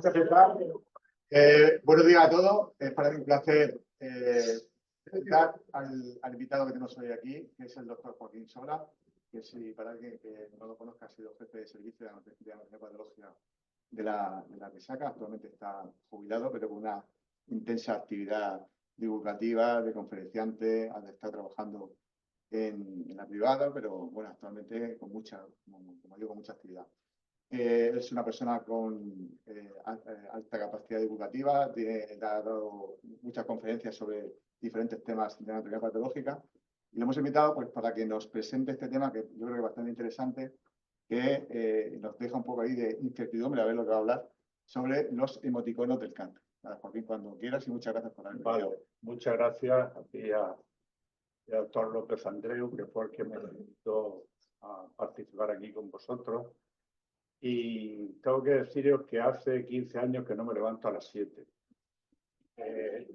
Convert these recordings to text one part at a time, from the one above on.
muchas gracias. Buenos días a todos. Es para mí un placer presentar al invitado que tenemos hoy aquí, que es el doctor Joaquín Sola, que si para alguien que no lo conozca, ha sido jefe de servicio de anatomía patológica de la Resaca. Actualmente está jubilado, pero con una intensa actividad divulgativa, de conferenciante, está trabajando en la privada, pero bueno, actualmente con mucha, como digo, con mucha actividad. Es una persona con alta capacidad divulgativa, ha dado muchas conferencias sobre diferentes temas de anatomía patológica y lo hemos invitado pues, para que nos presente este tema que yo creo que es bastante interesante, que nos deja un poco ahí de incertidumbre a ver lo que va a hablar sobre los emoticonos del cáncer. Joaquín, cuando quieras y muchas gracias por haber venido. Vale, muchas gracias a ti al doctor López Andreu, que fue el que me invitó a participar aquí con vosotros. Y tengo que deciros que hace 15 años que no me levanto a las 7. Que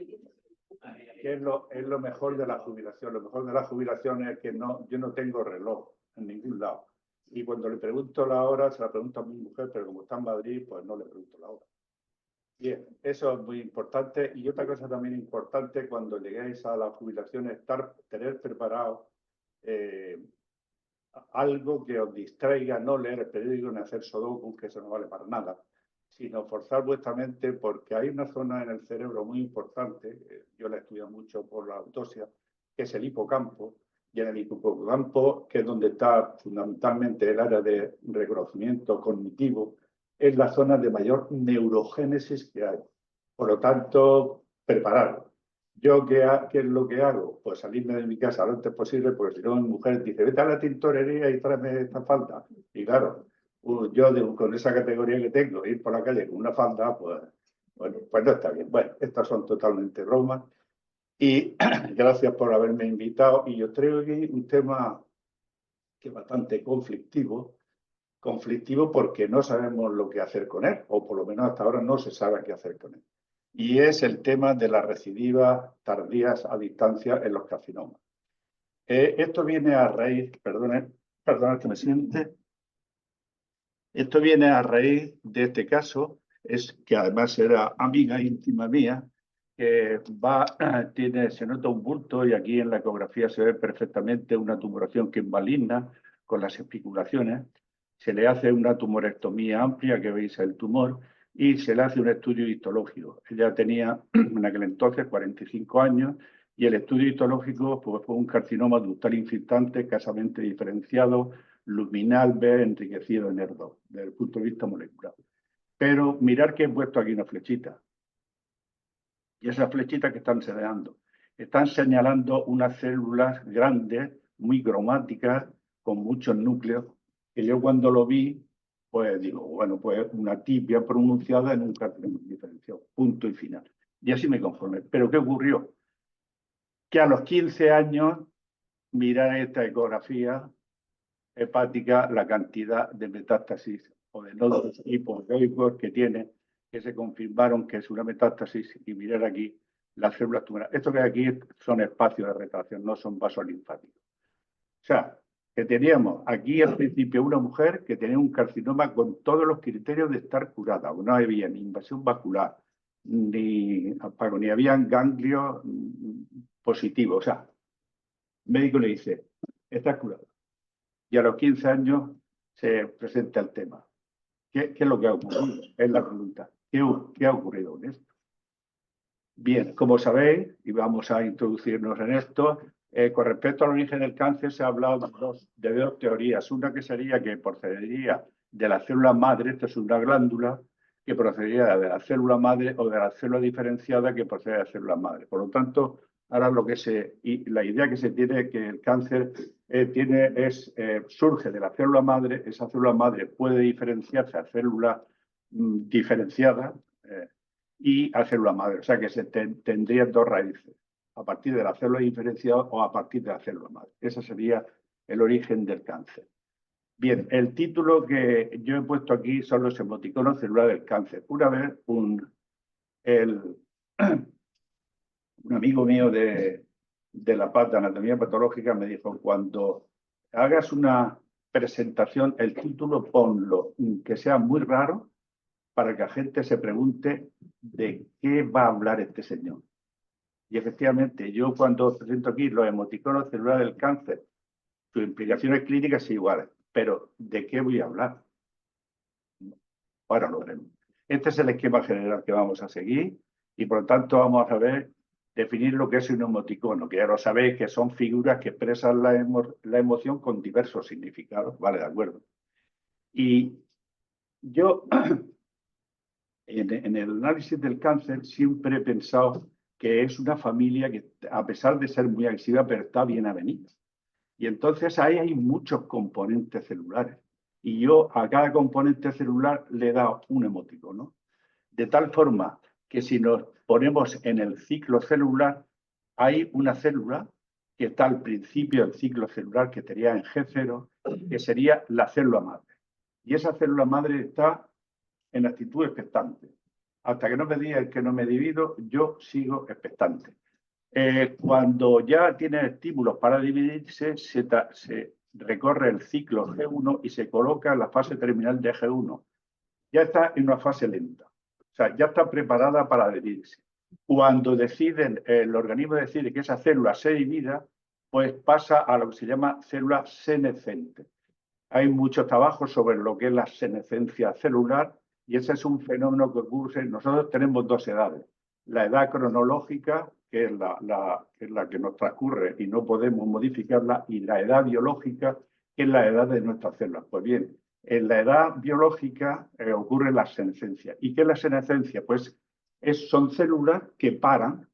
es lo mejor de la jubilación. Lo mejor de la jubilación es que yo no tengo reloj en ningún lado. Y cuando le pregunto la hora, se la pregunto a mi mujer, pero como está en Madrid, pues no le pregunto la hora. Bien, eso es muy importante. Y otra cosa también importante, cuando lleguéis a la jubilación, es tener preparado algo que os distraiga, no leer el periódico ni hacer sudokus, que eso no vale para nada, sino forzar vuestra mente, porque hay una zona en el cerebro muy importante, yo la he estudiado mucho por la autopsia, que es el hipocampo, y en el hipocampo, que es donde está fundamentalmente el área de reconocimiento cognitivo, es la zona de mayor neurogénesis que hay. Por lo tanto, prepararlo. ¿Yo qué es lo que hago? Pues salirme de mi casa lo antes posible, porque si no mi mujer dice, vete a la tintorería y tráeme esta falda. Y claro, yo con esa categoría que tengo, ir por la calle con una falda, pues no está bien. Bueno, estas son totalmente bromas. Y gracias por haberme invitado. Y yo traigo aquí un tema que es bastante conflictivo porque no sabemos lo que hacer con él, o por lo menos hasta ahora no se sabe qué hacer con él. Y es el tema de las recidivas tardías a distancia en los carcinomas. Esto viene a raíz, perdona que me siente. Esto viene a raíz de este caso, que además era amiga íntima mía, que se nota un bulto y aquí en la ecografía se ve perfectamente una tumoración que es maligna con las especulaciones. Se le hace una tumorectomía amplia, que veis el tumor, y se le hace un estudio histológico. Ella tenía en aquel entonces 45 años y el estudio histológico pues, fue un carcinoma ductal infiltrante escasamente diferenciado, luminal B enriquecido en ER2, desde el punto de vista molecular. Pero mirar que he puesto aquí una flechita. Y esas flechitas que están están señalando unas células grandes, muy cromáticas, con muchos núcleos, que yo cuando lo vi, pues digo, bueno, pues una tibia pronunciada en un carcinoma diferenciado, punto y final. Y así me conformé. ¿Pero qué ocurrió? Que a los 15 años, mirar esta ecografía hepática, la cantidad de metástasis o de nódulos hipoecoicos que tiene, que se confirmaron que es una metástasis, y mirar aquí las células tumorales. Esto que hay aquí son espacios de retracción, no son vasos linfáticos. O sea, que teníamos aquí al principio una mujer que tenía un carcinoma con todos los criterios de estar curada. No había ni invasión vascular, ni habían ganglios positivos. O sea, el médico le dice, estás curada. Y a los 15 años se presenta el tema. ¿Qué es lo que ha ocurrido? Es la pregunta. ¿Qué ha ocurrido con esto? Bien, como sabéis, y vamos a introducirnos en esto, con respecto al origen del cáncer se ha hablado de dos teorías. Una que sería que procedería de la célula madre, esto es una glándula, que procedería de la célula madre, o de la célula diferenciada que procede de la célula madre. Por lo tanto, ahora la idea que se tiene es que el cáncer surge de la célula madre. Esa célula madre puede diferenciarse a células diferenciadas y a célula madre. O sea que tendría dos raíces, a partir de la célula diferenciada o a partir de la célula madre. Ese sería el origen del cáncer. Bien, el título que yo he puesto aquí son los emoticonos celulares del cáncer. Una vez un amigo mío de la PAT, de anatomía patológica, me dijo, cuando hagas una presentación, el título ponlo que sea muy raro para que la gente se pregunte de qué va a hablar este señor. Y efectivamente, yo cuando presento aquí los emoticonos celulares del cáncer, sus implicaciones clínicas son iguales, pero ¿de qué voy a hablar? Ahora lo veremos. Este es el esquema general que vamos a seguir y por lo tanto vamos a ver definir lo que es un emoticono, que ya lo sabéis que son figuras que expresan la emoción con diversos significados, ¿vale? De acuerdo. Y yo en el análisis del cáncer siempre he pensado que es una familia que, a pesar de ser muy agresiva, pero está bien avenida. Y entonces ahí hay muchos componentes celulares. Y yo a cada componente celular le he dado un emoticono. De tal forma que si nos ponemos en el ciclo celular, hay una célula que está al principio del ciclo celular, que estaría en G0, que sería la célula madre. Y esa célula madre está en actitud expectante. Hasta que no me digan que no me divido, yo sigo expectante. Cuando ya tiene estímulos para dividirse, se recorre el ciclo G1 y se coloca en la fase terminal de G1. Ya está en una fase lenta. O sea, ya está preparada para dividirse. Cuando deciden, el organismo decide que esa célula se divida, pues pasa a lo que se llama célula senescente. Hay muchos trabajos sobre lo que es la senescencia celular y ese es un fenómeno que ocurre. Nosotros tenemos dos edades. La edad cronológica, que es la que nos transcurre y no podemos modificarla, y la edad biológica, que es la edad de nuestras células. Pues bien, en la edad biológica ocurre la senescencia. ¿Y qué es la senescencia? Pues son células que paran,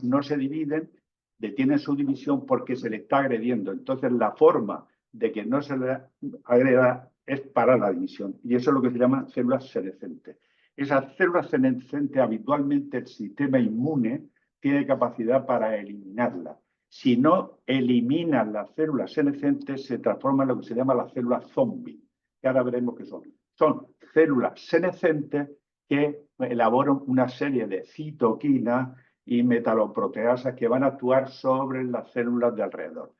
no se dividen, detienen su división porque se le está agrediendo. Entonces, la forma de que no se le agreda es para la división. Y eso es lo que se llama células senescentes. Esas células senescentes, habitualmente el sistema inmune tiene capacidad para eliminarlas. Si no eliminan las células senescentes, se transforman en lo que se llama las células zombie, que ahora veremos qué son. Son células senescentes que elaboran una serie de citoquinas y metaloproteasas que van a actuar sobre las células de alrededor.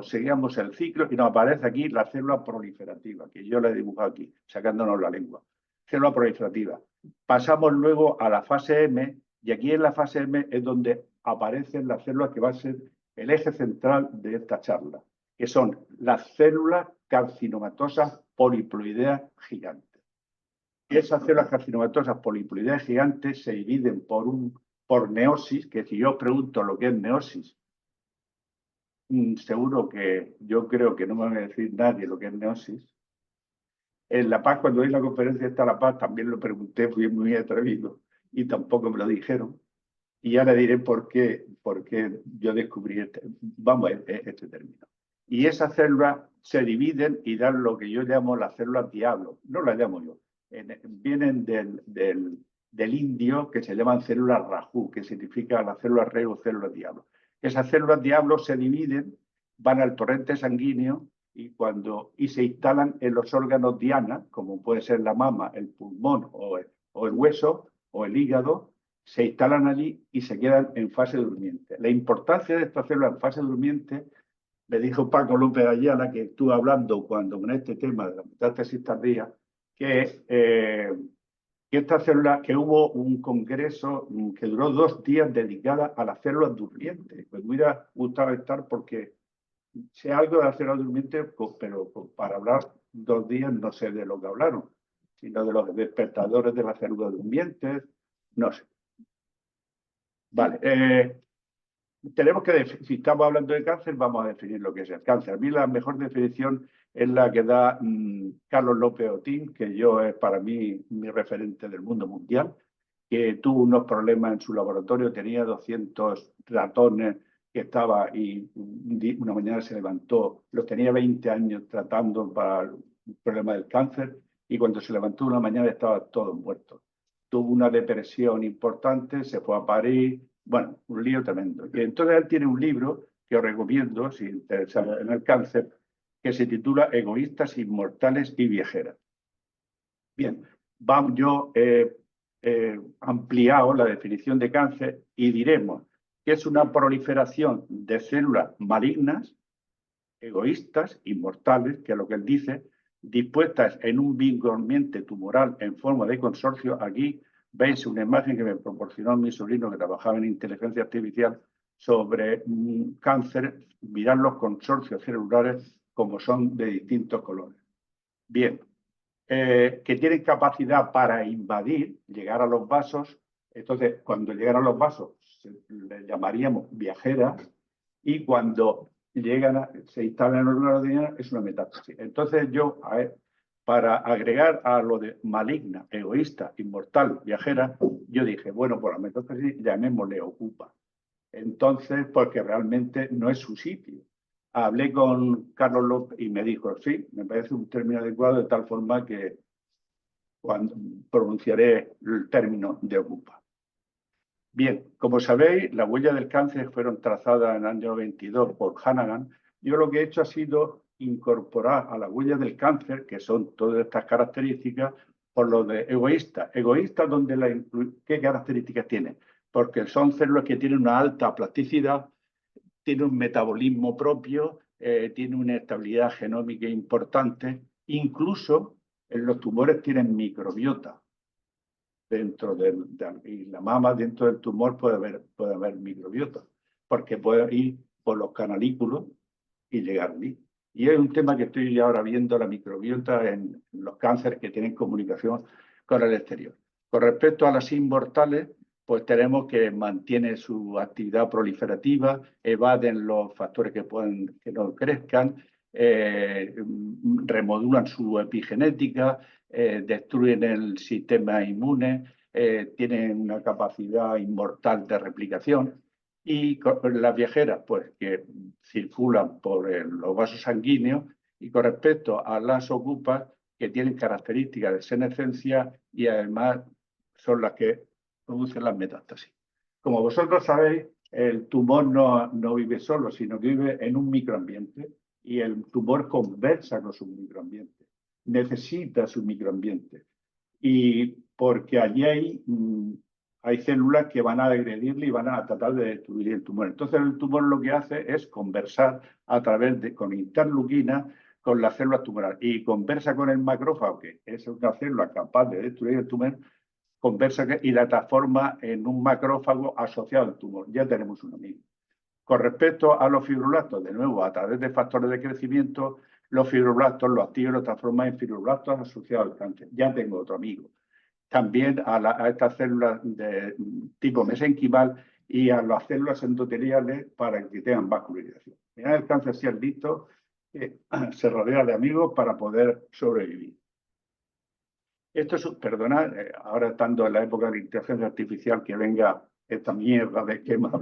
Seguimos el ciclo y nos aparece aquí la célula proliferativa, que yo la he dibujado aquí, sacándonos la lengua. Célula proliferativa. Pasamos luego a la fase M y aquí en la fase M es donde aparecen las células que van a ser el eje central de esta charla, que son las células carcinomatosas poliploideas gigantes. Esas células carcinomatosas poliploideas gigantes se dividen por meiosis, que si yo os pregunto lo que es meiosis, seguro que yo creo que no me va a decir nadie lo que es meiosis. En La Paz, cuando di la conferencia esta La Paz, también lo pregunté, fui muy atrevido y tampoco me lo dijeron. Y ahora diré por qué yo descubrí este término. Y esas células se dividen y dan lo que yo llamo las células diablo. No las llamo yo. Vienen del indio, que se llaman células Rajú, que significa las células rey o células diablo. Esas células diablo se dividen, van al torrente sanguíneo y se instalan en los órganos diana, como puede ser la mama, el pulmón o el hueso o el hígado, se instalan allí y se quedan en fase durmiente. La importancia de estas células en fase durmiente, me dijo Paco López Ayala, que estuve hablando cuando con este tema de la metástasis tardía, que esta célula, que hubo un congreso que duró 2 días dedicada a las células durmientes. Pues me hubiera gustado estar porque sé algo de las células durmientes, pero para hablar 2 días no sé de lo que hablaron, sino de los despertadores de las células durmientes, no sé. Vale, tenemos que si estamos hablando de cáncer, vamos a definir lo que es el cáncer. A mí la mejor definición es la que da Carlos López Otín, que yo es para mí mi referente del mundo mundial, que tuvo unos problemas en su laboratorio, tenía 200 ratones que estaba y una mañana se levantó, los tenía 20 años tratando para el problema del cáncer y cuando se levantó una mañana estaban todos muertos. Tuvo una depresión importante, se fue a París, bueno, un lío tremendo. Y entonces él tiene un libro que os recomiendo, si interesa en el cáncer, que se titula Egoístas, Inmortales y Viajeras. Bien, yo he ampliado la definición de cáncer y diremos que es una proliferación de células malignas, egoístas, inmortales, que es lo que él dice, dispuestas en un ambiente tumoral en forma de consorcio. Aquí veis una imagen que me proporcionó mi sobrino que trabajaba en inteligencia artificial sobre cáncer, mirar los consorcios celulares como son de distintos colores. Bien, que tienen capacidad para invadir, llegar a los vasos. Entonces, cuando llegan a los vasos, le llamaríamos viajeras, y cuando se instalan en el órgano diana es una metástasis. Entonces yo, para agregar a lo de maligna, egoísta, inmortal, viajera, yo dije, bueno, por la metástasis llamémosle ocupa. Entonces, porque realmente no es su sitio. Hablé con Carlos López y me dijo, sí, me parece un término adecuado, de tal forma que cuando pronunciaré el término de ocupa. Bien, como sabéis, las huellas del cáncer fueron trazadas en el año 22 por Hanagan. Yo lo que he hecho ha sido incorporar a las huellas del cáncer, que son todas estas características, por lo de egoísta. Egoísta, ¿qué características tiene? Porque son células que tienen una alta plasticidad, tienen un metabolismo propio, tienen una estabilidad genómica importante. Incluso en los tumores tienen microbiota. Dentro y la mama, dentro del tumor, puede haber microbiota, porque puede ir por los canalículos y llegar allí. Y es un tema que estoy ahora viendo, la microbiota en los cánceres que tienen comunicación con el exterior. Con respecto a las inmortales, pues tenemos que mantienen su actividad proliferativa, evaden los factores que no crezcan, remodulan su epigenética, destruyen el sistema inmune, tienen una capacidad inmortal de replicación. Y las viajeras, pues que circulan por los vasos sanguíneos, y con respecto a las ocupas, que tienen características de senescencia y además son las que producen las metástasis. Como vosotros sabéis, el tumor no vive solo, sino que vive en un microambiente, y el tumor conversa con su microambiente, necesita su microambiente. Y porque allí hay células que van a agredirle y van a tratar de destruir el tumor. Entonces el tumor lo que hace es conversar a través con interleuquina con las células tumorales, y conversa con el macrófago, que es una célula capaz de destruir el tumor, conversa y la transforma en un macrófago asociado al tumor. Ya tenemos un amigo. Con respecto a los fibroblastos, de nuevo, a través de factores de crecimiento, los fibroblastos los activan y los transforman en fibroblastos asociados al cáncer. Ya tengo otro amigo. También a estas células de tipo mesenquimal y a las células endoteliales para que tengan vascularización. En el cáncer sí han visto que se rodea de amigos para poder sobrevivir. Esto es, perdonad, ahora estando en la época de inteligencia artificial, que venga esta mierda de esquema,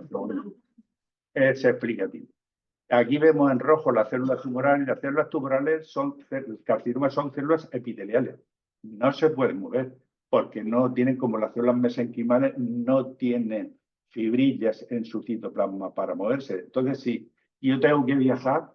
es explicativo. Aquí vemos en rojo las células tumorales, y las células tumorales carcinomas son células epiteliales. No se pueden mover porque no tienen, como las células mesenquimales, no tienen fibrillas en su citoplasma para moverse. Entonces, si yo tengo que viajar,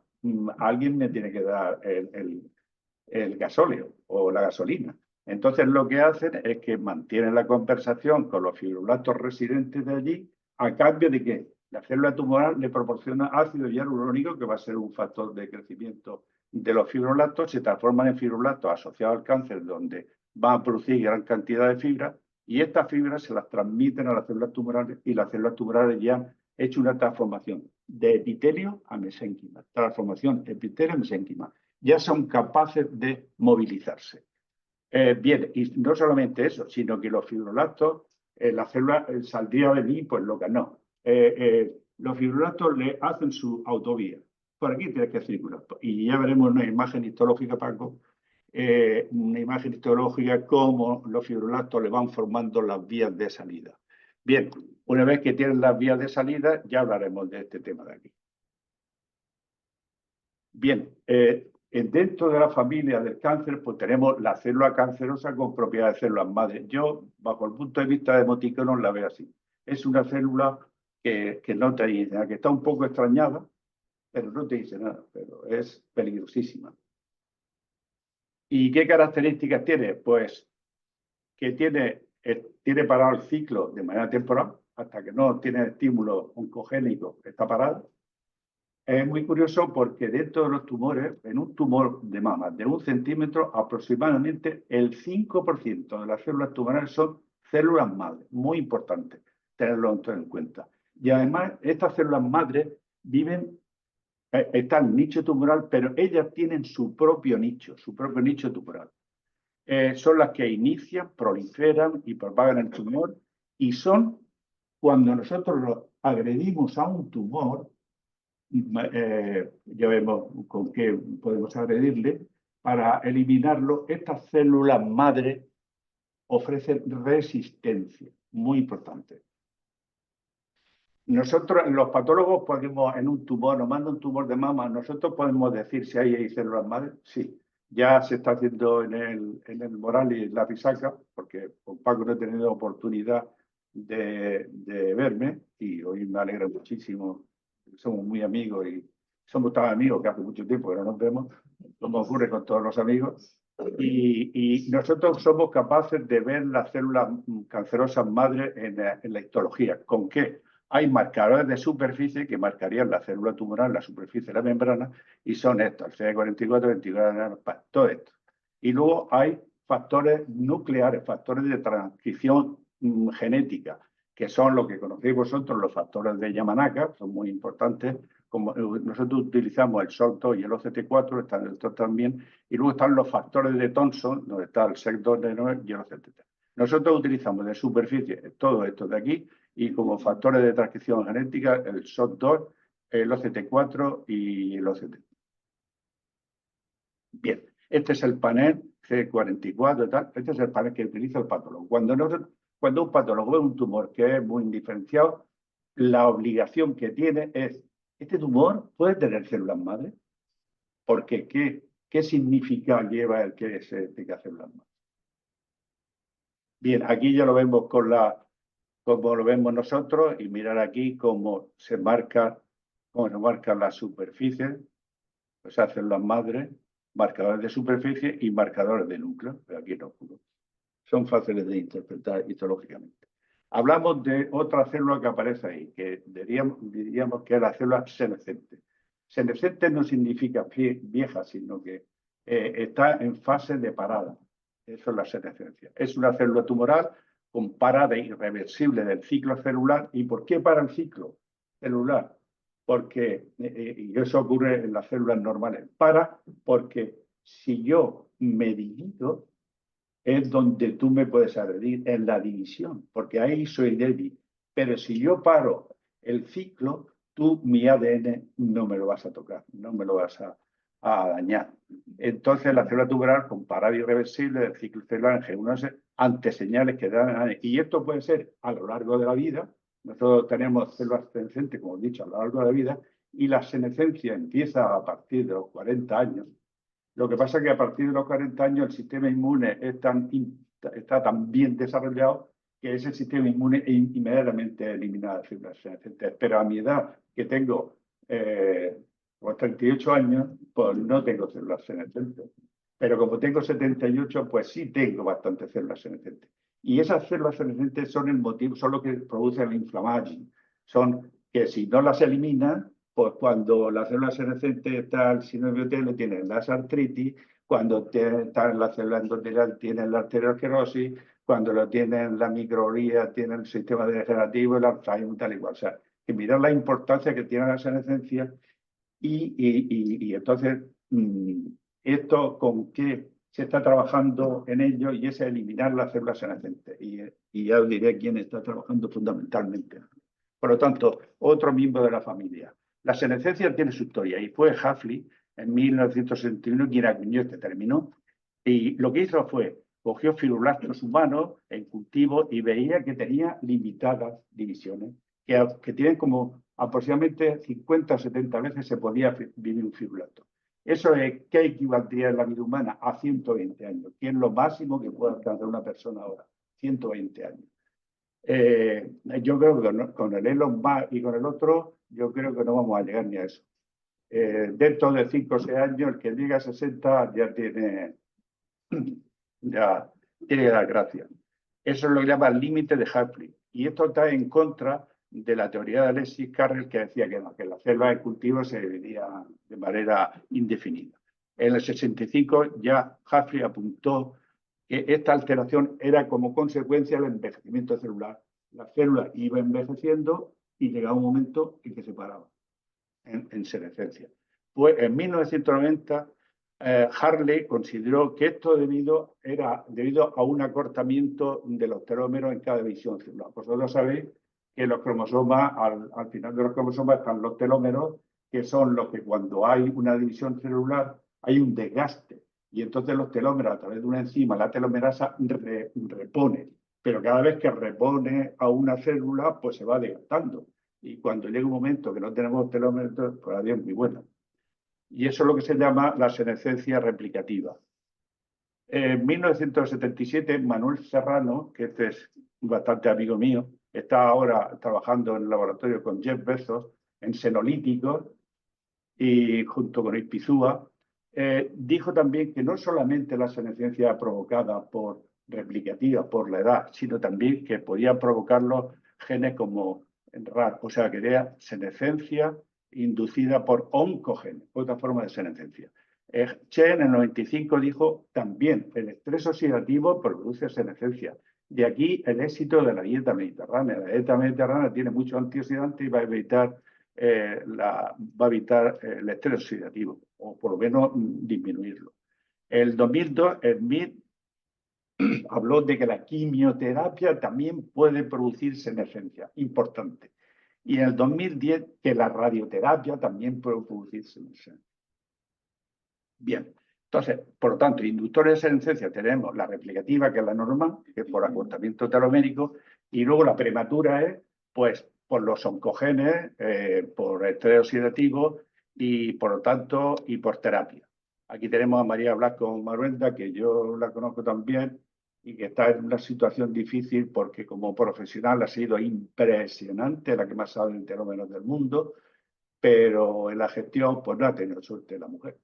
alguien me tiene que dar el gasóleo o la gasolina. Entonces, lo que hacen es que mantienen la conversación con los fibroblastos residentes de allí, a cambio de que la célula tumoral le proporciona ácido hialurónico, que va a ser un factor de crecimiento de los fibroblastos, se transforman en fibroblastos asociados al cáncer, donde van a producir gran cantidad de fibras, y estas fibras se las transmiten a las células tumorales, y las células tumorales ya han hecho una transformación de epitelio a mesénquima. Transformación epitelio a mesénquima. Ya son capaces de movilizarse. Bien, y no solamente eso, sino que los fibroblastos, la célula saldría de mí, pues loca, no. Los fibroblastos le hacen su autovía. Por aquí tienes que circular. Y ya veremos una imagen histológica, Paco, una imagen histológica, cómo los fibroblastos le van formando las vías de salida. Bien, una vez que tienen las vías de salida, ya hablaremos de este tema de aquí. Bien, dentro de la familia del cáncer, pues tenemos la célula cancerosa con propiedades de células madre. Yo, bajo el punto de vista de emoticonos, la veo así. Es una célula que no te dice nada, que está un poco extrañada, pero no te dice nada, pero es peligrosísima. ¿Y qué características tiene? Pues que tiene parado el ciclo de manera temporal, hasta que no tiene estímulo oncogénico, está parado. Es muy curioso porque dentro de los tumores, en un tumor de mama de 1 centímetro, aproximadamente el 5% de las células tumorales son células madre. Muy importante tenerlo en cuenta. Y además, estas células madre viven, están en nicho tumoral, pero ellas tienen su propio nicho tumoral. Son las que inician, proliferan y propagan el tumor, y son cuando nosotros lo agredimos a un tumor, ya vemos con qué podemos agredirle, para eliminarlo, estas células madre ofrecen resistencia, muy importante. Nosotros, los patólogos, podemos, en un tumor, nos manda un tumor de mama, nosotros podemos decir si hay células madre, sí. Ya se está haciendo en el Moral y la Pisaca, porque con Paco no he tenido oportunidad de verme, y hoy me alegra muchísimo. Somos muy amigos y somos tan amigos que hace mucho tiempo que no nos vemos, como ocurre con todos los amigos. Y nosotros somos capaces de ver las células cancerosas madre en la histología. ¿Con qué? Hay marcadores de superficie que marcarían la célula tumoral en la superficie de la membrana, y son estos, el CD44, 24, todo esto. Y luego hay factores nucleares, factores de transcripción genética, que son lo que conocéis vosotros, los factores de Yamanaka, son muy importantes. Como nosotros utilizamos el SOC2 y el OCT4, está en el TOC también, y luego están los factores de Thomson, donde está el SEC2 y el OCT3. Nosotros utilizamos de superficie todo esto de aquí, y como factores de transcripción genética, el SOC2, el OCT4 y el OCT. Bien, este es el panel C44 y tal. Este es el panel que utiliza el patólogo. Cuando un patólogo ve un tumor que es muy indiferenciado, la obligación que tiene es, ¿este tumor puede tener células madre? Porque ¿qué significado lleva el que se tenga células madre? Bien, aquí ya lo vemos como lo vemos nosotros, y mirar aquí cómo se marca la superficie, pues hacen las madres, marcadores de superficie y marcadores de núcleo, pero aquí no. Son fáciles de interpretar histológicamente. Hablamos de otra célula que aparece ahí, que diríamos que es la célula senescente. Senescente no significa vieja, sino que está en fase de parada. Eso es la senescencia. Es una célula tumoral con parada irreversible del ciclo celular. ¿Y por qué para el ciclo celular? Porque, y eso ocurre en las células normales, porque si yo me divido, es donde tú me puedes agredir, en la división, porque ahí soy débil. Pero si yo paro el ciclo, tú mi ADN no me lo vas a tocar, no me lo vas a dañar. Entonces, la célula tumoral con parada irreversible del ciclo celular en G1S, ante señales que dan, y esto puede ser a lo largo de la vida. Nosotros tenemos células senescentes, como he dicho, a lo largo de la vida, y la senescencia empieza a partir de los 40 años. Lo que pasa es que a partir de los 40 años el sistema inmune está tan bien desarrollado que ese sistema inmune inmediatamente elimina las células senescentes. Pero a mi edad, que tengo 38 años, pues no tengo células senescentes. Pero como tengo 78, pues sí tengo bastantes células senescentes. Y esas células senescentes son el motivo, son lo que producen la inflamación. Son que si no las eliminan, pues cuando la célula senescente está al síndrome de Otelo, tienen las artritis; cuando está en la célula endotelial, tienen la arteriosclerosis; cuando lo tienen la microglía, tienen el sistema degenerativo, el Alzheimer, tal y cual. O sea, que mirar la importancia que tiene la senescencia, y entonces, esto con qué se está trabajando en ello, y es eliminar las células senescentes. Y ya os diré quién está trabajando fundamentalmente. Por lo tanto, otro miembro de la familia. La senescencia tiene su historia, y fue Huxley en 1961 quien acuñó este término, y lo que hizo fue, cogió fibroblastos humanos en cultivo y veía que tenía limitadas divisiones, que tienen como aproximadamente 50 o 70 veces se podía vivir un fibroblasto. Eso es, ¿qué equivaldría en la vida humana? A 120 años, que es lo máximo que puede alcanzar una persona ahora, 120 años. Yo creo que con el Elon Musk y con el otro, yo creo que no vamos a llegar ni a eso. Dentro de 5 o 6 años, el que llega a 60 ya tiene la gracia. Eso es lo que llama el límite de Huxley. Y esto está en contra de la teoría de Alexis Carrel, que decía que las células de cultivo se dividían de manera indefinida. En el 65 ya Huxley apuntó que esta alteración era como consecuencia del envejecimiento celular. La célula iba envejeciendo y llegaba un momento en que se paraba en senescencia. Pues en 1990 Hartley consideró que esto era debido a un acortamiento de los telómeros en cada división celular. Vosotros sabéis que los cromosomas, al final de los cromosomas están los telómeros, que son los que cuando hay una división celular hay un desgaste. Y entonces los telómeros, a través de una enzima, la telomerasa, repone. Pero cada vez que repone a una célula, pues se va desgastando. Y cuando llega un momento que no tenemos telómeros, pues adiós, muy bueno. Y eso es lo que se llama la senescencia replicativa. En 1977, Manuel Serrano, que este es bastante amigo mío, está ahora trabajando en el laboratorio con Jeff Bezos en senolíticos y junto con Ispizúa, dijo también que no solamente la senescencia provocada por replicativa, por la edad, sino también que podía provocarlo genes como RAR, o sea, que era senescencia inducida por oncogenes, otra forma de senescencia. Chen en el 95 dijo también el estrés oxidativo produce senescencia. De aquí el éxito de la dieta mediterránea. La dieta mediterránea tiene muchos antioxidantes y va a evitar el estrés oxidativo, o por lo menos disminuirlo. El 2002, Smith habló de que la quimioterapia también puede producir senescencia, importante. Y en el 2010, que la radioterapia también puede producir senescencia. Bien, entonces, por lo tanto, inductores de senescencia tenemos la replicativa, que es la normal, que es por acortamiento telomérico, y luego la prematura es, pues, por los oncogenes, por estrés oxidativo y, por lo tanto, y por terapia. Aquí tenemos a María Blasco Maruenda, que yo la conozco también y que está en una situación difícil porque como profesional ha sido impresionante, la que más sabe en telómeros del mundo, pero en la gestión pues no ha tenido suerte la mujer.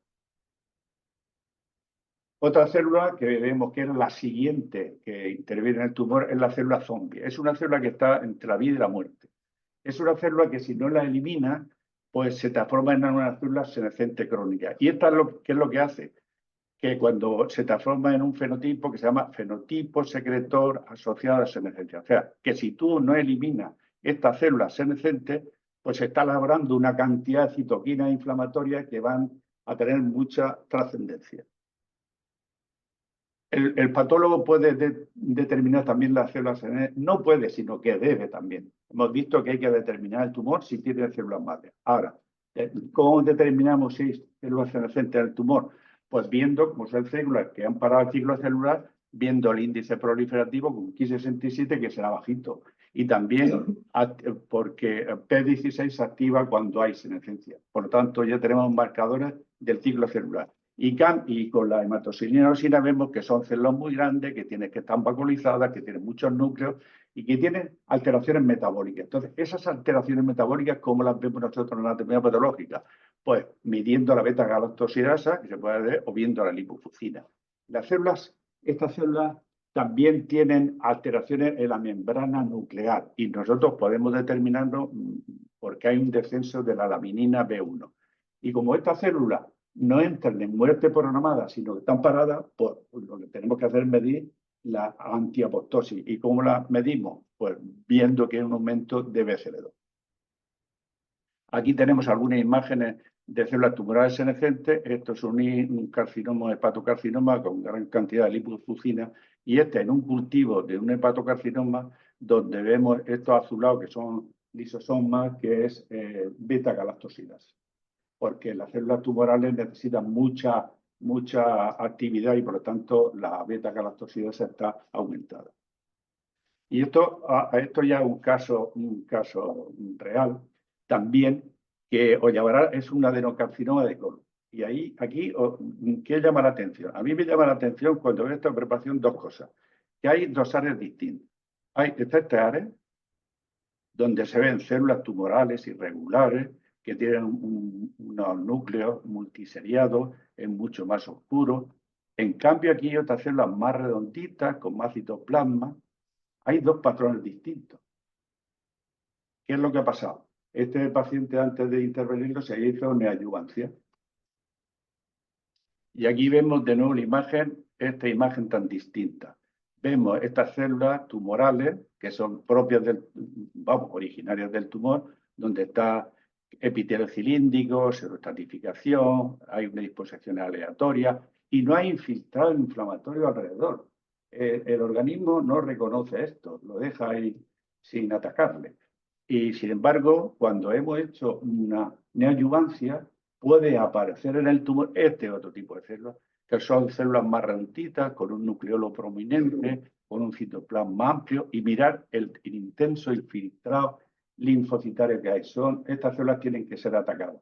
Otra célula que vemos que es la siguiente que interviene en el tumor es la célula zombie. Es una célula que está entre la vida y la muerte. Es una célula que si no la elimina, pues se transforma en una célula senescente crónica. Y esta es ¿qué es lo que hace? Que cuando se transforma en un fenotipo que se llama fenotipo secretor asociado a la senescencia. O sea, que si tú no eliminas esta célula senescente, pues se está elaborando una cantidad de citoquinas inflamatorias que van a tener mucha trascendencia. El patólogo puede determinar también las células senescentes. No puede, sino que debe también. Hemos visto que hay que determinar el tumor si tiene células madre. Ahora, ¿cómo determinamos si hay células senescentes en el tumor? Pues viendo cómo son células que han parado el ciclo celular, viendo el índice proliferativo con Ki67, que será bajito. Y también porque P16 se activa cuando hay senescencia. Por lo tanto, ya tenemos marcadores del ciclo celular. Y con la hematoxilina vemos que son células muy grandes, que están vacuolizadas, que tienen muchos núcleos y que tienen alteraciones metabólicas. Entonces, esas alteraciones metabólicas, ¿cómo las vemos nosotros en la anatomía patológica? Pues midiendo la beta-galactosidasa, que se puede ver, o viendo la lipofuscina. Estas células también tienen alteraciones en la membrana nuclear y nosotros podemos determinarlo porque hay un descenso de la laminina B1. Y como estas células no entran en muerte programada, sino que están paradas, pues lo que tenemos que hacer es medir la antiapoptosis. ¿Y cómo la medimos? Pues viendo que hay un aumento de BCL2. Aquí tenemos algunas imágenes de células tumorales senescentes. Esto es un carcinoma, hepatocarcinoma con gran cantidad de lipofuscina. Y este en un cultivo de un hepatocarcinoma donde vemos estos azulados que son lisosomas, que es beta-galactosidasa. Porque las células tumorales necesitan mucha actividad y por lo tanto la beta-galactosidasa está aumentada. Y esto ya es un caso real también que os llevará, es un adenocarcinoma de colon. Y aquí, ¿qué llama la atención? A mí me llama la atención cuando veo esta preparación dos cosas. Que hay dos áreas distintas. Está esta área donde se ven células tumorales irregulares que tienen unos núcleos multiseriados, es mucho más oscuro. En cambio, aquí hay otras células más redonditas, con más citoplasma. Hay dos patrones distintos. ¿Qué es lo que ha pasado? Este paciente, antes de intervenirlo, se hizo neoadyuvancia. Y aquí vemos de nuevo la imagen, esta imagen tan distinta. Vemos estas células tumorales, que son propias originarias del tumor, donde está epitelio cilíndrico, pseudoestratificación, hay una disposición aleatoria y no hay infiltrado inflamatorio alrededor. El organismo no reconoce esto, lo deja ahí sin atacarle. Y sin embargo, cuando hemos hecho una neoadyuvancia, puede aparecer en el tumor este otro tipo de células, que son células más redonditas, con un nucleolo prominente, con un citoplasma amplio, y mirar el intenso infiltrado linfocitario que hay. Estas células tienen que ser atacadas.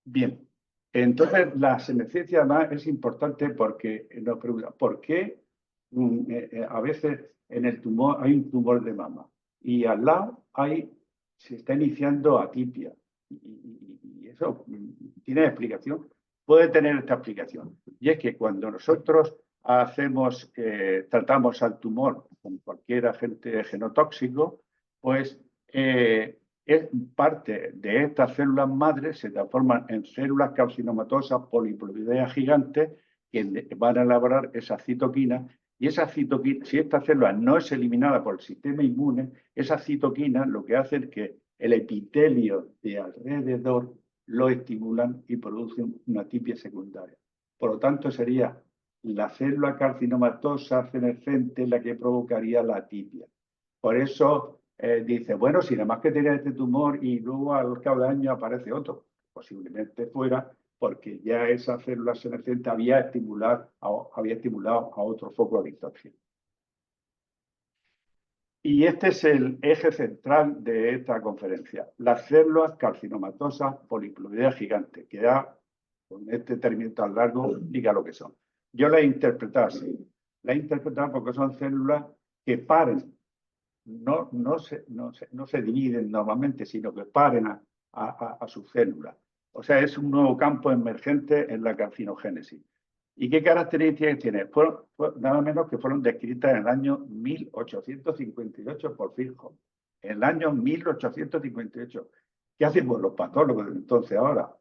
Bien, entonces la senescencia además es importante porque nos pregunta, ¿por qué a veces en el tumor hay un tumor de mama y al lado se está iniciando atipia? Y eso tiene explicación, puede tener esta explicación. Y es que cuando nosotros tratamos al tumor con cualquier agente genotóxico, pues es parte de estas células madres se transforman en células carcinomatosas poliploideas gigantes que van a elaborar esa citoquina. Y esa citoquina, si esta célula no es eliminada por el sistema inmune, esa citoquina lo que hace es que el epitelio de alrededor lo estimulan y producen una atipia secundaria. Por lo tanto, sería la célula carcinomatosa senescente la que provocaría la atipia. Por eso dice, bueno, si nada más que tenía este tumor y luego al cabo de años aparece otro, posiblemente fuera porque ya esa célula senescente había estimulado a otro foco de infección. Y este es el eje central de esta conferencia, las células carcinomatosas poliploideas gigantes, que ya con este término tan largo diga lo que son. Yo la he interpretado así, la he interpretado porque son células que paren, no se dividen normalmente, sino que paren a sus células. O sea, es un nuevo campo emergente en la carcinogénesis. ¿Y qué características tiene? Nada menos que fueron descritas en el año 1858 por Virchow. En el año 1858. ¿Qué hacemos los patólogos de entonces ahora?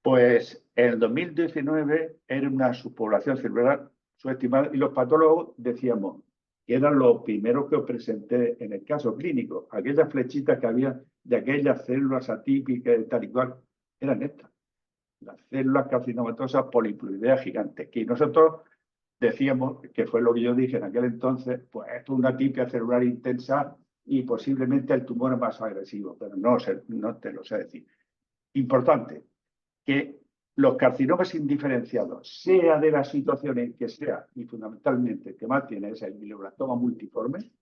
Pues en el 2019 era una subpoblación celular subestimada y los patólogos decíamos que eran los primeros que os presenté en el caso clínico. Aquellas flechitas que había de aquellas células atípicas y tal y cual, eran estas. Las células carcinomatosas poliploideas gigantes, que nosotros decíamos, que fue lo que yo dije en aquel entonces, pues esto es una atipia celular intensa y posiblemente el tumor es más agresivo, pero no te lo sé decir. Importante, que los carcinomas indiferenciados, sea de la situación en que sea, y fundamentalmente el que más tiene es el glioblastoma multiforme,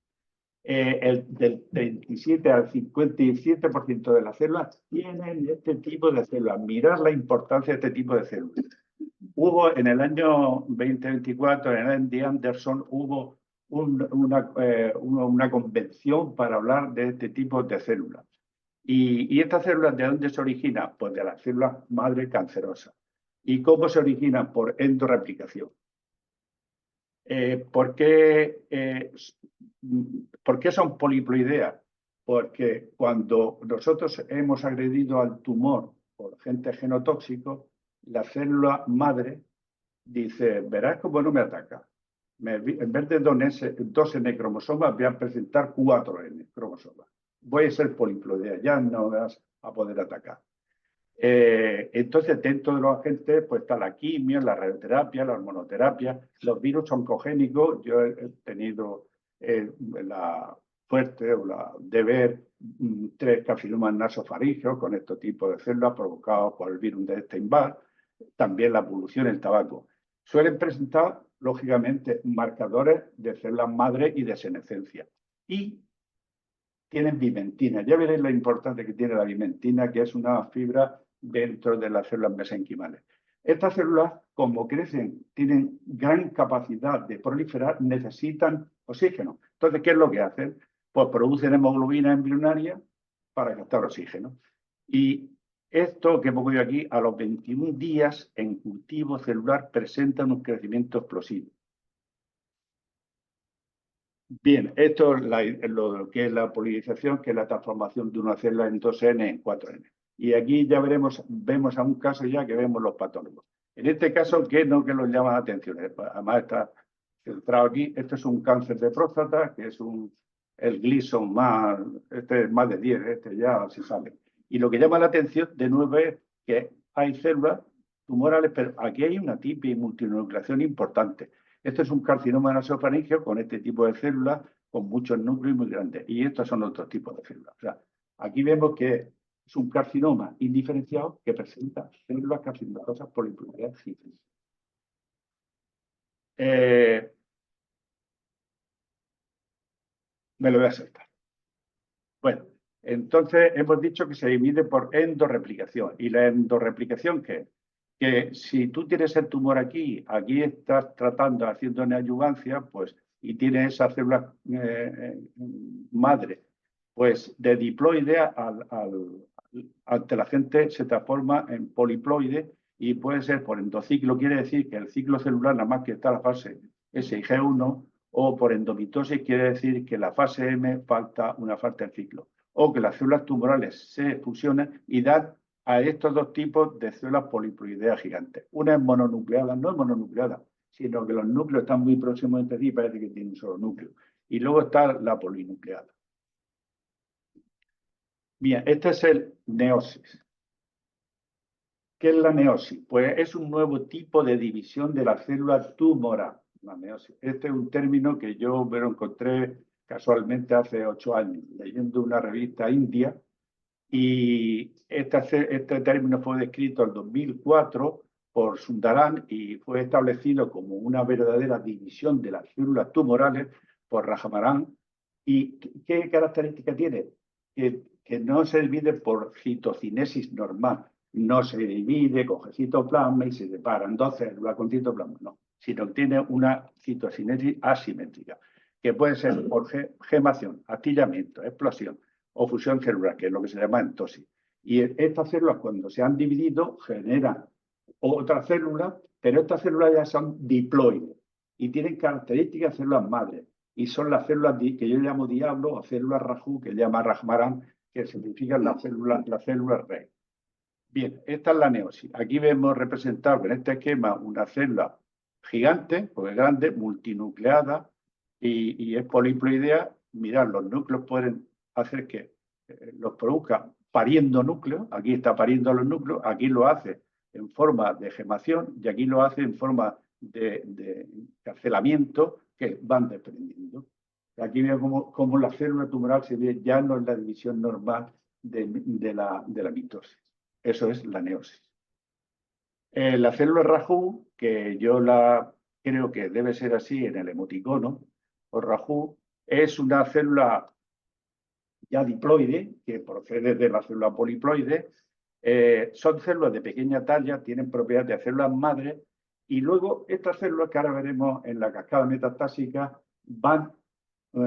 del 37 al 57% de las células tienen este tipo de células. Mirar la importancia de este tipo de células. Hubo en el año 2024, en el MD Anderson, hubo una convención para hablar de este tipo de células. ¿Y estas células de dónde se originan? Pues de las células madre cancerosas. ¿Y cómo se originan? Por endorreplicación. ¿Por qué son poliploideas? Porque cuando nosotros hemos agredido al tumor por agente genotóxico, la célula madre dice, verás cómo no me ataca. En vez de 2 N cromosomas, voy a presentar 4 N cromosomas. Voy a ser poliploidea, ya no vas a poder atacar. Entonces, dentro de los agentes, pues está la quimio, la radioterapia, la hormonoterapia, los virus oncogénicos. Yo he tenido la suerte o la de ver 3 carcinomas nasofaringeos con este tipo de células provocados por el virus de Epstein-Barr, también la polución en el tabaco. Suelen presentar, lógicamente, marcadores de células madre y de senescencia. Y tienen vimentina. Ya veréis la importancia que tiene la vimentina, que es una fibra dentro de las células mesenquimales. Estas células, como crecen, tienen gran capacidad de proliferar, necesitan oxígeno. Entonces, ¿qué es lo que hacen? Pues producen hemoglobina embrionaria para captar oxígeno. Y esto que pongo yo aquí, a los 21 días en cultivo celular presentan un crecimiento explosivo. Bien, esto es lo que es la polinización, que es la transformación de una célula en 2N en 4N. Y aquí ya vemos a un caso ya que vemos los patólogos. En este caso, ¿qué es lo que nos llama la atención? Además está centrado aquí. Esto es un cáncer de próstata, que es el Gleason más, este es más de 10, este ya se sabe. Y lo que llama la atención de nuevo es que hay células tumorales, pero aquí hay una típica multinucleación importante. Esto es un carcinoma nasofaríngeo con este tipo de células, con muchos núcleos muy grandes. Y estos son otros tipos de células. O sea, aquí vemos que es un carcinoma indiferenciado que presenta células carcinomatosas polipluridas cíclicas. Me lo voy a saltar. Bueno, entonces hemos dicho que se divide por endorreplicación. ¿Y la endorreplicación qué es? Que si tú tienes el tumor aquí estás tratando, haciendo neoadyuvancia, pues, y tienes esa célula madre, pues de diploide ante la gente se transforma en poliploide y puede ser por endociclo, quiere decir que el ciclo celular nada más que está en la fase S y G1, o por endomitosis quiere decir que la fase M falta una parte del ciclo, o que las células tumorales se fusionan y dan a estos dos tipos de células poliploideas gigantes. Una es mononucleada, no es mononucleada, sino que los núcleos están muy próximos entre sí y parece que tienen un solo núcleo. Y luego está la polinucleada. Bien, este es el neosis. ¿Qué es la neosis? Pues es un nuevo tipo de división de la célula tumoral. La neosis. Este es un término que yo me lo encontré casualmente hace 8 años, leyendo una revista india, y este término fue descrito en 2004 por Sundaram y fue establecido como una verdadera división de las células tumorales por Rajamaran. ¿Y qué característica tiene? Que no se divide por citocinesis normal, no se divide, coge citoplasma y se separan dos células con citoplasma, no, sino que tiene una citocinesis asimétrica, que puede ser por gemación, astillamiento, explosión o fusión celular, que es lo que se llama entosis. Y estas células, cuando se han dividido, generan otras células, pero estas células ya son diploides y tienen características de células madres. Y son las células que yo llamo diablo o células Raju, que llama Rajmaran, que significan las células rey. Bien, esta es la neosis. Aquí vemos representado en este esquema una célula gigante, porque es grande, multinucleada y es poliploidea. Mirad, los núcleos pueden hacer que los produzca pariendo núcleos. Aquí está pariendo los núcleos, aquí lo hace en forma de gemación y aquí lo hace en forma de encarcelamiento que van desprendiendo. Aquí vemos cómo la célula tumoral se ve ya no en la división normal de la mitosis. Eso es la neosis. La célula Raju, que yo creo que debe ser así en el emoticono, o Raju, es una célula ya diploide, que procede de la célula poliploide. Son células de pequeña talla, tienen propiedades de células madre, y luego estas células que ahora veremos en la cascada metastásica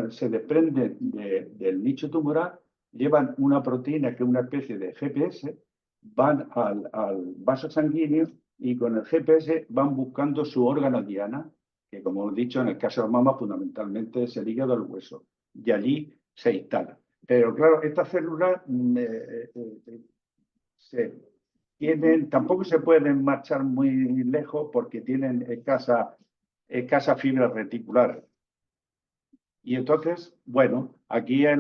se desprenden del nicho tumoral, llevan una proteína que es una especie de GPS, van al vaso sanguíneo y con el GPS van buscando su órgano diana, que como he dicho en el caso de la mama fundamentalmente es el hígado del hueso, y allí se instala. Pero claro, estas células tampoco se pueden marchar muy lejos porque tienen escasa fibra reticular. Y entonces, bueno, aquí es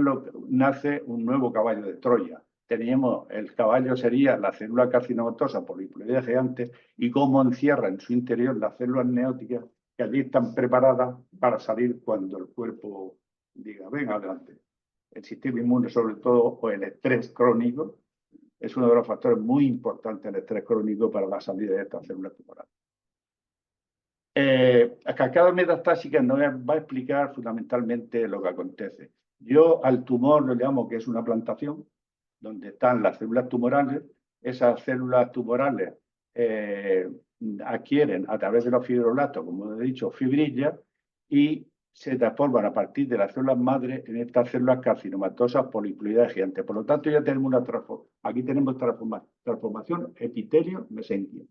nace un nuevo caballo de Troya. El caballo sería la célula carcinomatosa poliploidea gigante y cómo encierra en su interior las células neóticas que allí están preparadas para salir cuando el cuerpo diga, venga, adelante. El sistema inmune, sobre todo, o el estrés crónico, es uno de los factores muy importantes, el estrés crónico, para la salida de estas células tumorales. La cascada metastásica nos va a explicar fundamentalmente lo que acontece. Yo al tumor lo llamo que es una plantación, donde están las células tumorales. Esas células tumorales adquieren a través de los fibroblastos, como he dicho, fibrillas, y se transforman a partir de las células madres en estas células carcinomatosas poliploideas gigantes. Por lo tanto, ya tenemos aquí tenemos transformación epitelio-mesénquima.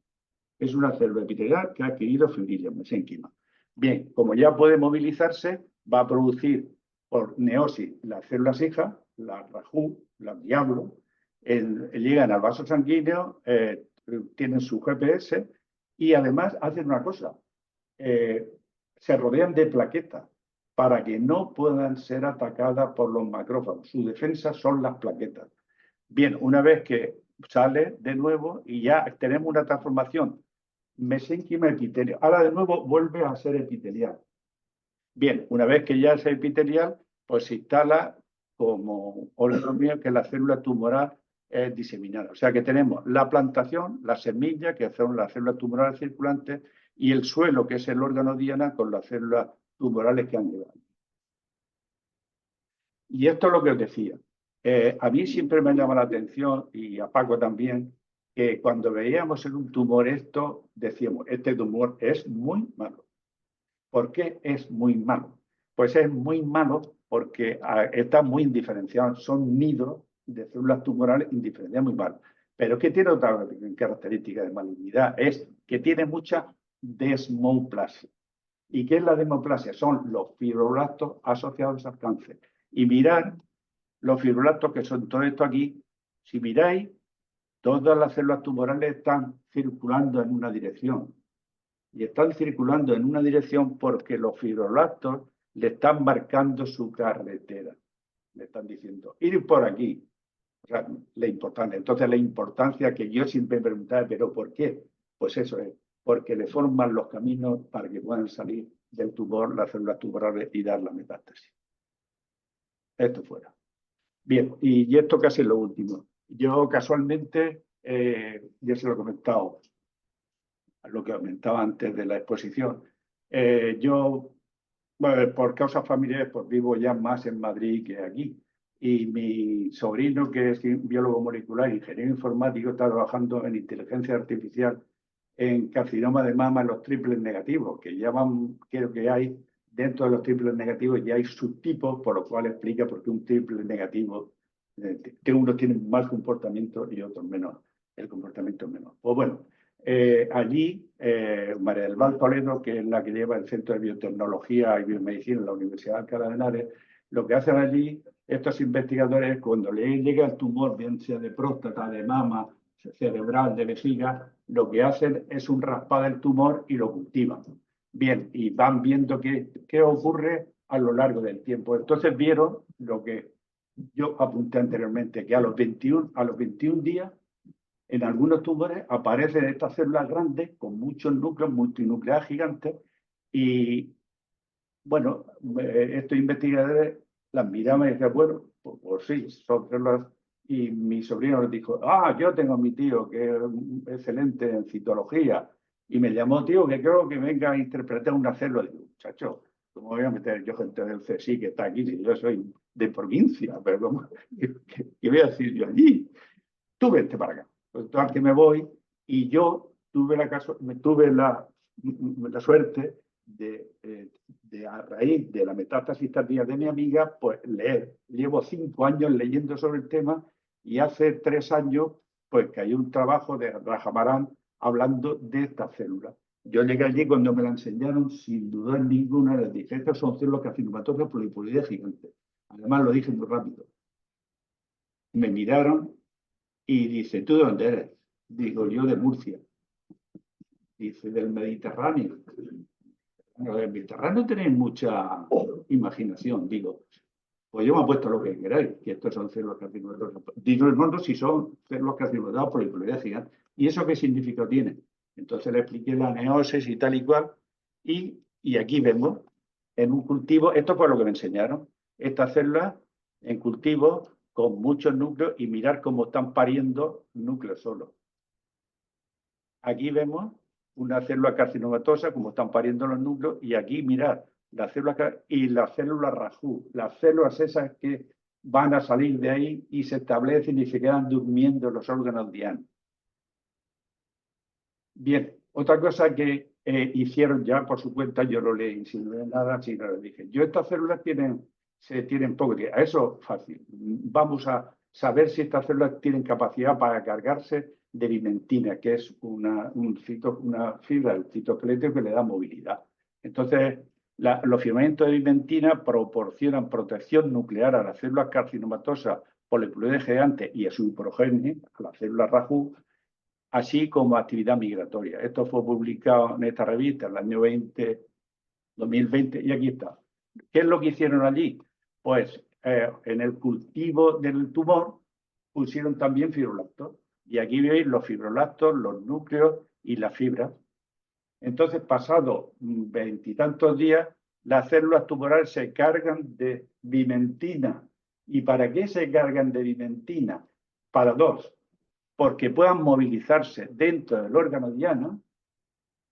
Es una célula epitelial que ha adquirido fibrillas mesénquimas. Bien, como ya puede movilizarse, va a producir por meiosis las células hijas, las Rajú, las Diablo, llegan al vaso sanguíneo, tienen su GPS y además hacen una cosa, se rodean de plaquetas para que no puedan ser atacadas por los macrófagos. Su defensa son las plaquetas. Bien, una vez que sale de nuevo y ya tenemos una transformación mesénquima epitelio. Ahora de nuevo vuelve a ser epitelial. Bien, una vez que ya es epitelial, pues se instala como órgano mío que la célula tumoral es diseminada. O sea que tenemos la plantación, la semilla, que son las células tumorales circulantes, y el suelo, que es el órgano diana, con las células tumorales que han llegado. Y esto es lo que os decía. A mí siempre me llama la atención, y a Paco también, que cuando veíamos en un tumor esto, decíamos, este tumor es muy malo. ¿Por qué es muy malo? Pues es muy malo porque está muy indiferenciado, son nidos de células tumorales indiferenciadas muy mal. Pero ¿qué tiene otra característica de malignidad? Es que tiene mucha desmoplasia. ¿Y qué es la desmoplasia? Son los fibroblastos asociados al cáncer. Y mirad los fibroblastos, que son todo esto aquí. Si miráis, todas las células tumorales están circulando en una dirección. Y están circulando en una dirección porque los fibroblastos le están marcando su carretera. Le están diciendo, ir por aquí. O sea, la importancia. Entonces, la importancia que yo siempre me preguntaba, ¿pero por qué? Pues eso es, porque le forman los caminos para que puedan salir del tumor las células tumorales y dar la metástasis. Esto fuera. Bien, y esto casi es lo último. Yo casualmente, ya se lo he comentado, lo que comentaba antes de la exposición, yo, bueno, por causas familiares, pues vivo ya más en Madrid que aquí. Y mi sobrino, que es biólogo molecular, ingeniero informático, está trabajando en inteligencia artificial en carcinoma de mama en los triples negativos, que ya van, creo que hay, dentro de los triples negativos ya hay subtipos, por lo cual explica por qué un triple negativo, que unos tienen mal comportamiento y otros menor, el comportamiento es menor. Pues bueno, allí, María del Val Toledo, que es la que lleva el Centro de Biotecnología y Biomedicina en la Universidad de Alcalá de Henares, lo que hacen allí estos investigadores, cuando les llega el tumor, bien sea de próstata, de mama, cerebral, de vejiga, lo que hacen es un raspado del tumor y lo cultivan. Bien, y van viendo qué ocurre a lo largo del tiempo. Entonces vieron lo que yo apunté anteriormente, que a los 21 días, en algunos tumores aparecen estas células grandes con muchos núcleos, multinucleares gigantes, y bueno, estos investigadores las miraban y decían, bueno, pues sí, son células. Y mi sobrino les dijo, yo tengo a mi tío que es excelente en citología. Y me llamó, tío, que creo que venga a interpretar una célula. Digo, muchacho, ¿cómo voy a meter yo gente del CSI que está aquí? Si yo soy de provincia, pero ¿cómo? ¿Qué voy a decir yo allí? Tú vente para acá. Total que me voy y yo tuve la suerte de, a raíz de la metástasis tardía de mi amiga, pues leer. Llevo 5 años leyendo sobre el tema y hace 3 años, pues que hay un trabajo de Rajamarán hablando de estas células. Yo llegué allí cuando me la enseñaron, sin dudar ninguna, les dije, estas son células carcinomatosas polipoides gigantes. Además lo dije muy rápido. Me miraron y dice, ¿tú de dónde eres? Digo, yo de Murcia. Dice, del Mediterráneo. Bueno, del Mediterráneo tenéis mucha imaginación, digo. Pues yo me he puesto lo que queráis, que estos son células carcinomatosas. Digo, el mundo si son células carcinomatosas polipoides gigantes. ¿Y eso qué significado tiene? Entonces le expliqué la meiosis y tal y cual. Y aquí vemos, en un cultivo, esto fue lo que me enseñaron, estas células en cultivo con muchos núcleos y mirar cómo están pariendo núcleos solos. Aquí vemos una célula carcinomatosa, como están pariendo los núcleos, y aquí mirad las células y las células Rajú, las células esas que van a salir de ahí y se establecen y se quedan durmiendo en los órganos dianos. Bien, otra cosa que hicieron ya por su cuenta, yo no le insinué nada, sino le dije, estas células se tienen poco tiempo. Eso es fácil. Vamos a saber si estas células tienen capacidad para cargarse de vimentina, que es una fibra del citoesqueleto que le da movilidad. Entonces, Los filamentos de vimentina proporcionan protección nuclear a las células carcinomatosas polinucleoides gigantes y a su progenie, a las células Raju, así como actividad migratoria. Esto fue publicado en esta revista en el año 2020, y aquí está. ¿Qué es lo que hicieron allí? Pues en el cultivo del tumor pusieron también fibroblastos. Y aquí veis los fibroblastos, los núcleos y las fibras. Entonces, pasados 20 y tantos días, las células tumorales se cargan de vimentina. ¿Y para qué se cargan de vimentina? Para dos. Porque puedan movilizarse dentro del órgano diana,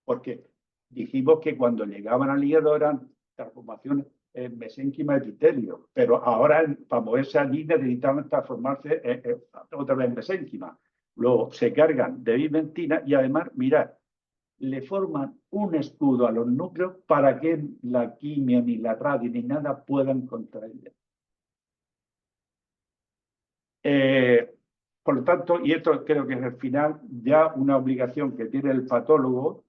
porque dijimos que cuando llegaban al hígado eran transformaciones en mesénquima epitelio, pero ahora para moverse allí necesitaban transformarse otra vez en mesénquima. Luego se cargan de vimentina y además, mirad, le forman un escudo a los núcleos para que la quimio, ni la radio, ni nada puedan contraer. Por lo tanto, y esto creo que es el final, ya una obligación que tiene el patólogo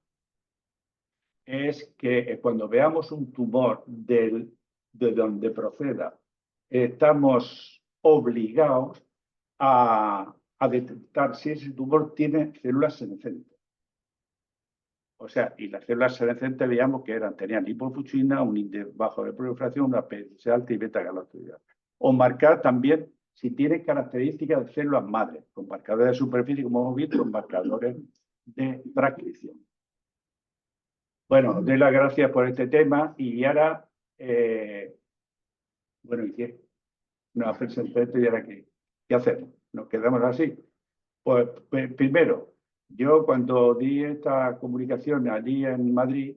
es que cuando veamos un tumor de donde proceda, estamos obligados a detectar si ese tumor tiene células senescentes. O sea, y las células senescentes veíamos que tenían lipofucina, un índice bajo de proliferación, una PSA alta y beta-galactosidad. O marcar también si tiene características de células madres, con marcadores de superficie, como hemos visto, con marcadores de transcripción. Bueno, doy las gracias por este tema y ahora, bueno, ¿y qué? Nos presentado esto y ahora ¿qué hacemos? ¿Nos quedamos así? Pues primero, yo cuando di esta comunicación allí en Madrid,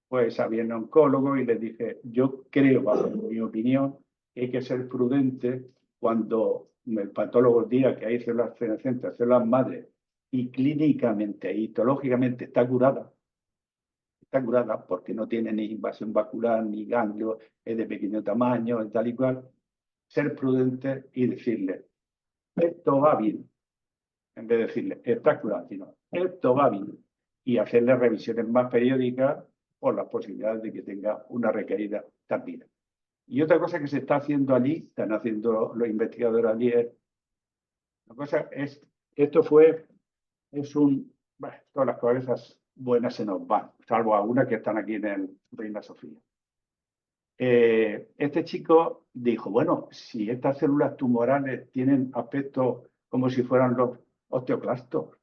pues había un oncólogo y le dije, yo creo, bajo mi opinión, que hay que ser prudente cuando el patólogo diga que hay células senescentes, células madres, y clínicamente, histológicamente está curada porque no tiene ni invasión vascular, ni ganglio, es de pequeño tamaño, tal y cual, ser prudente y decirle, esto va bien, en vez de decirle, está curado, sino, esto va bien, y hacerle revisiones más periódicas por las posibilidades de que tenga una recaída tardía. Y otra cosa que se está haciendo allí, están haciendo los investigadores allí, la cosa es, bueno, todas las cabezas buenas se nos van, salvo algunas que están aquí en el Reina Sofía. Este chico dijo, bueno, si estas células tumorales tienen aspecto como si fueran los osteoclastos,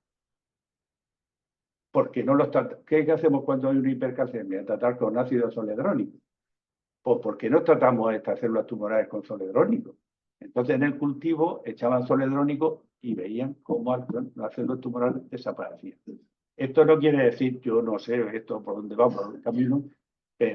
¿por qué no los tratamos? ¿Qué hacemos cuando hay una hipercalcemia? Tratar con ácido zoledrónico. Pues ¿por qué no tratamos estas células tumorales con zoledrónico? Entonces en el cultivo echaban zoledrónico y veían cómo las células tumorales desaparecían. Esto no quiere decir, yo no sé esto por dónde va, por el camino,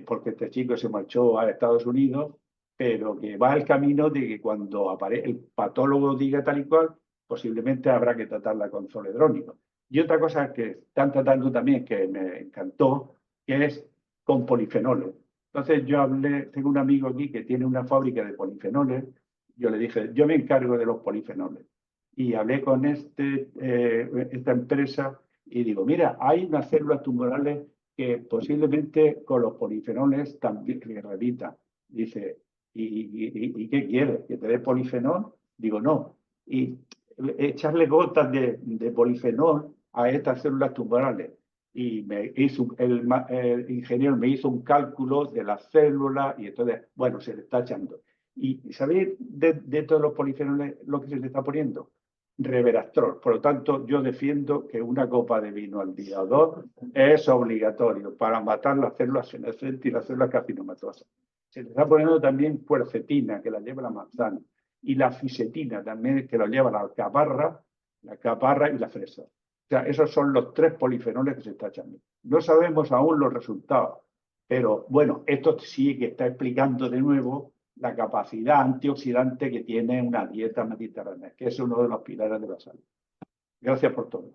porque este chico se marchó a Estados Unidos, pero que va el camino de que cuando el patólogo diga tal y cual, posiblemente habrá que tratarla con zoledrónico. Y otra cosa que están tratando también, que me encantó, que es con polifenoles. Entonces yo tengo un amigo aquí que tiene una fábrica de polifenoles, yo le dije, yo me encargo de los polifenoles. Y hablé con esta empresa y digo, mira, hay unas células tumorales que posiblemente con los polifenoles también revitan. Dice, ¿y qué quieres? ¿Que te dé polifenol? Digo, no. Y echarle gotas de polifenol a estas células tumorales. Y el ingeniero me hizo un cálculo de las células y entonces, bueno, se le está echando. ¿Y sabéis de todos los polifenoles lo que se le está poniendo? Resveratrol. Por lo tanto, yo defiendo que una copa de vino al día o dos es obligatorio para matar las células senescentes y las células carcinomatosas. Se le está poniendo también quercetina, que la lleva la manzana, y la fisetina también, que lo lleva la alcaparra y la fresa. O sea, esos son los 3 polifenoles que se está echando. No sabemos aún los resultados, pero bueno, esto sí que está explicando de nuevo la capacidad antioxidante que tiene una dieta mediterránea, que es uno de los pilares de la salud. Gracias por todo.